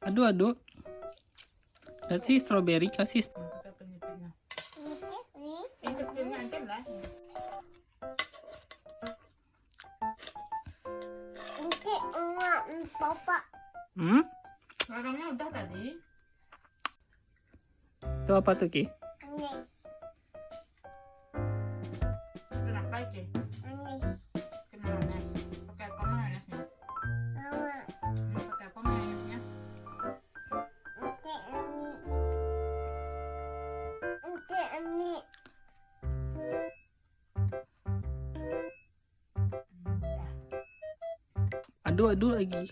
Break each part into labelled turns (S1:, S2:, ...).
S1: Aduk. Kasih strawberry, kasih.
S2: Pakai penyipitnya. Yang kecilnya aja lah. Garamnya udah tadi.
S1: Itu apa tuh, Ki?
S2: Kenapa Ki? Kenapa mayones? Pakai apa mayonesnya? Pakai apa mayonesnya?
S1: Aduk lagi.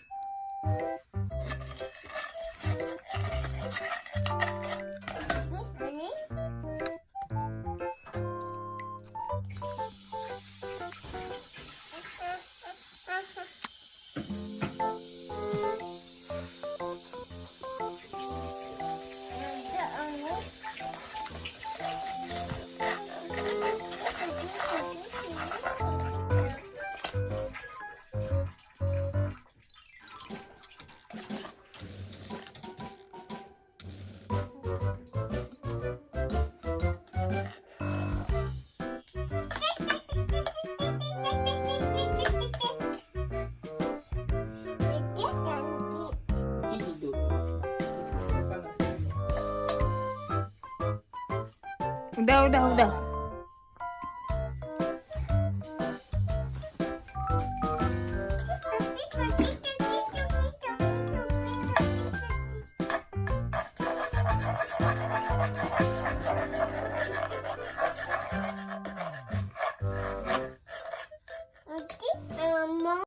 S3: Udah.